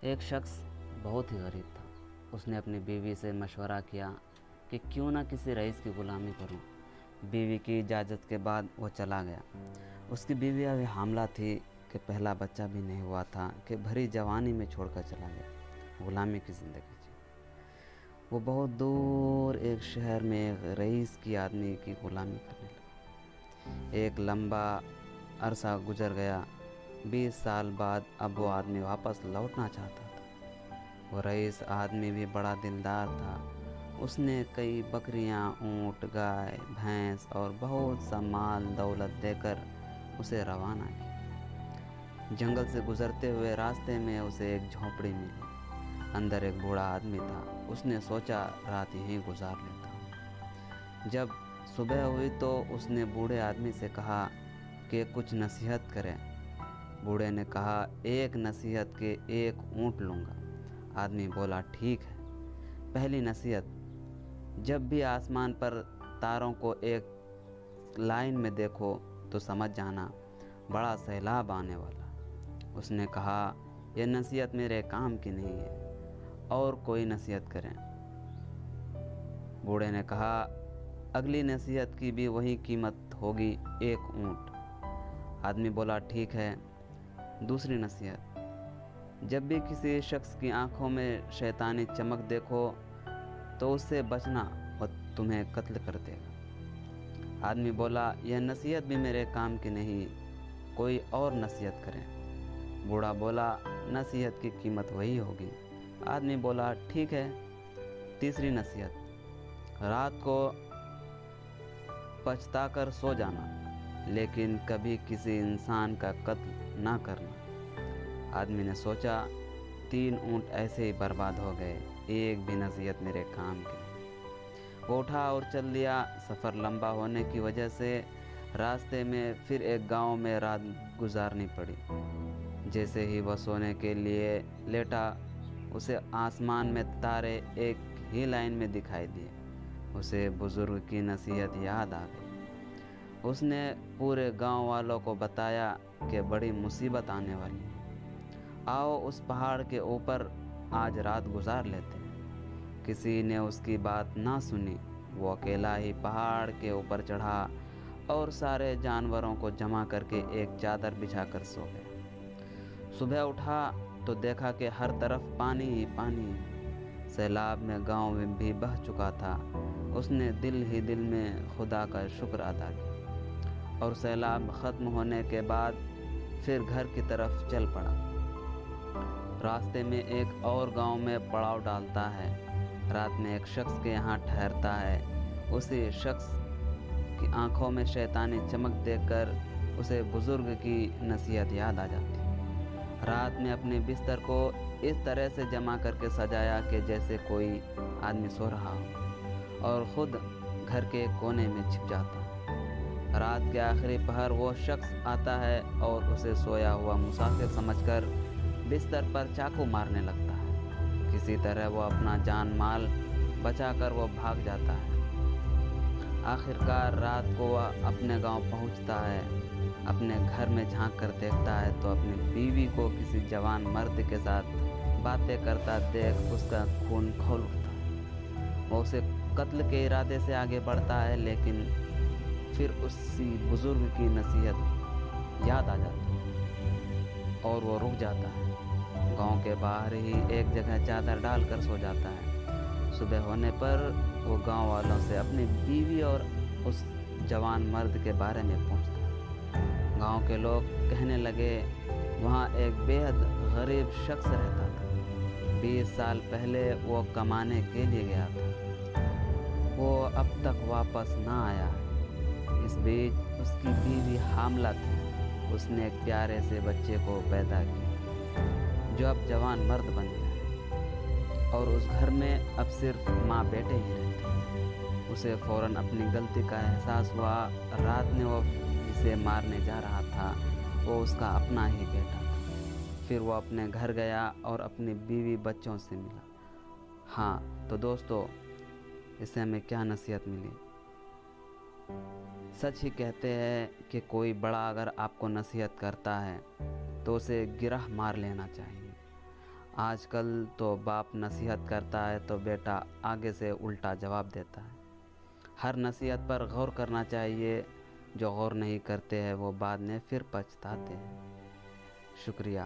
ایک شخص بہت ہی غریب تھا۔ اس نے اپنی بیوی سے مشورہ کیا کہ کیوں نہ کسی رئیس کی غلامی کروں۔ بیوی کی اجازت کے بعد وہ چلا گیا۔ اس کی بیوی ابھی حاملہ تھی کہ پہلا بچہ بھی نہیں ہوا تھا کہ بھری جوانی میں چھوڑ کر چلا گیا، غلامی کی زندگی جی۔ وہ بہت دور ایک شہر میں ایک رئیس کی آدمی کی غلامی کرنے لگا۔ ایک لمبا عرصہ گزر گیا۔ 20 سال بعد اب وہ آدمی واپس لوٹنا چاہتا تھا۔ وہ رئیس آدمی بھی بڑا دلدار تھا۔ اس نے کئی بکریاں، اونٹ، گائے، بھینس اور بہت سا مال دولت دے کر اسے روانہ کیا۔ جنگل سے گزرتے ہوئے راستے میں اسے ایک جھونپڑی ملی۔ اندر ایک بوڑھا آدمی تھا۔ اس نے سوچا رات یہیں گزار لیتا ہوں۔ جب صبح ہوئی تو اس نے بوڑھے آدمی سے کہا کہ کچھ نصیحت کرے۔ بوڑھے نے کہا، ایک نصیحت کے 1 اونٹ لوں گا۔ آدمی بولا، ٹھیک ہے۔ پہلی نصیحت، جب بھی آسمان پر تاروں کو ایک لائن میں دیکھو تو سمجھ جانا بڑا سیلاب آنے والا۔ اس نے کہا، یہ نصیحت میرے کام کی نہیں ہے، اور کوئی نصیحت کریں۔ بوڑھے نے کہا، اگلی نصیحت کی بھی وہی قیمت ہوگی، 1 اونٹ۔ آدمی بولا، ٹھیک ہے۔ دوسری نصیحت، جب بھی کسی شخص کی آنکھوں میں شیطانی چمک دیکھو تو اس سے بچنا، وہ تمہیں قتل کر دے گا۔ آدمی بولا، یہ نصیحت بھی میرے کام کی نہیں، کوئی اور نصیحت کریں۔ بوڑھا بولا، نصیحت کی قیمت وہی ہوگی۔ آدمی بولا، ٹھیک ہے۔ تیسری نصیحت، رات کو پچھتا کر سو جانا، لیکن کبھی کسی انسان کا قتل نہ کرنا۔ آدمی نے سوچا، 3 اونٹ ایسے ہی برباد ہو گئے، ایک بھی نصیحت میرے کام کی نہیں۔ وہ اٹھا اور چل دیا۔ سفر لمبا ہونے کی وجہ سے راستے میں پھر ایک گاؤں میں رات گزارنی پڑی۔ جیسے ہی وہ سونے کے لیے لیٹا، اسے آسمان میں تارے ایک ہی لائن میں دکھائی دیے۔ اسے بزرگ کی نصیحت یاد آ گئی۔ اس نے پورے گاؤں والوں کو بتایا کہ بڑی مصیبت آنے والی ہے، آؤ اس پہاڑ کے اوپر آج رات گزار لیتے ہیں۔ کسی نے اس کی بات نہ سنی۔ وہ اکیلا ہی پہاڑ کے اوپر چڑھا اور سارے جانوروں کو جمع کر کے ایک چادر بچھا کر سو گیا۔ صبح اٹھا تو دیکھا کہ ہر طرف پانی ہی پانی ہے۔ سیلاب میں گاؤں میں بھی بہہ چکا تھا۔ اس نے دل ہی دل میں خدا کا شکر ادا کیا، اور سیلاب ختم ہونے کے بعد پھر گھر کی طرف چل پڑا۔ راستے میں ایک اور گاؤں میں پڑاؤ ڈالتا ہے۔ رات میں ایک شخص کے یہاں ٹھہرتا ہے۔ اسی شخص کی آنکھوں میں شیطانی چمک دیکھ کر اسے بزرگ کی نصیحت یاد آ جاتی۔ رات میں اپنے بستر کو اس طرح سے جمع کر کے سجایا کہ جیسے کوئی آدمی سو رہا ہو، اور خود گھر کے کونے میں چھپ جاتا ہے۔ رات کے آخری پہر وہ شخص آتا ہے اور اسے سویا ہوا مسافر سمجھ کر بستر پر چاقو مارنے لگتا ہے۔ کسی طرح وہ اپنا جان مال بچا کر وہ بھاگ جاتا ہے۔ آخرکار رات کو وہ اپنے گاؤں پہنچتا ہے۔ اپنے گھر میں جھانک کر دیکھتا ہے تو اپنی بیوی کو کسی جوان مرد کے ساتھ باتیں کرتا دیکھ اس کا خون کھول اٹھتا ہے۔ وہ اسے قتل کے ارادے سے آگے بڑھتا ہے، لیکن پھر اسی بزرگ کی نصیحت یاد آ جاتی ہے اور وہ رک جاتا ہے۔ گاؤں کے باہر ہی ایک جگہ چادر ڈال کر سو جاتا ہے۔ صبح ہونے پر وہ گاؤں والوں سے اپنی بیوی اور اس جوان مرد کے بارے میں پوچھتا ہے۔ گاؤں کے لوگ کہنے لگے، وہاں ایک بے حد غریب شخص رہتا تھا۔ 20 سال پہلے وہ کمانے کے لیے گیا تھا، وہ اب تک واپس نہ آیا ہے۔ اس بیچ اس کی بیوی حاملہ تھی۔ اس نے ایک پیارے سے بچے کو پیدا کیا جو اب جوان مرد بن گیا ہے، اور اس گھر میں اب صرف ماں بیٹے ہی رہتے ہیں۔ اسے فوراً اپنی غلطی کا احساس ہوا۔ رات میں وہ جسے مارنے جا رہا تھا وہ اس کا اپنا ہی بیٹا تھا۔ پھر وہ اپنے گھر گیا اور اپنی بیوی بچوں سے ملا۔ ہاں تو دوستو، اس سے ہمیں کیا نصیحت ملی؟ سچ ہی کہتے ہیں کہ کوئی بڑا اگر آپ کو نصیحت کرتا ہے تو اسے گرہ مار لینا چاہیے۔ آج کل تو باپ نصیحت کرتا ہے تو بیٹا آگے سے الٹا جواب دیتا ہے۔ ہر نصیحت پر غور کرنا چاہیے، جو غور نہیں کرتے ہیں وہ بعد میں پھر پچھتاتے ہیں۔ شکریہ۔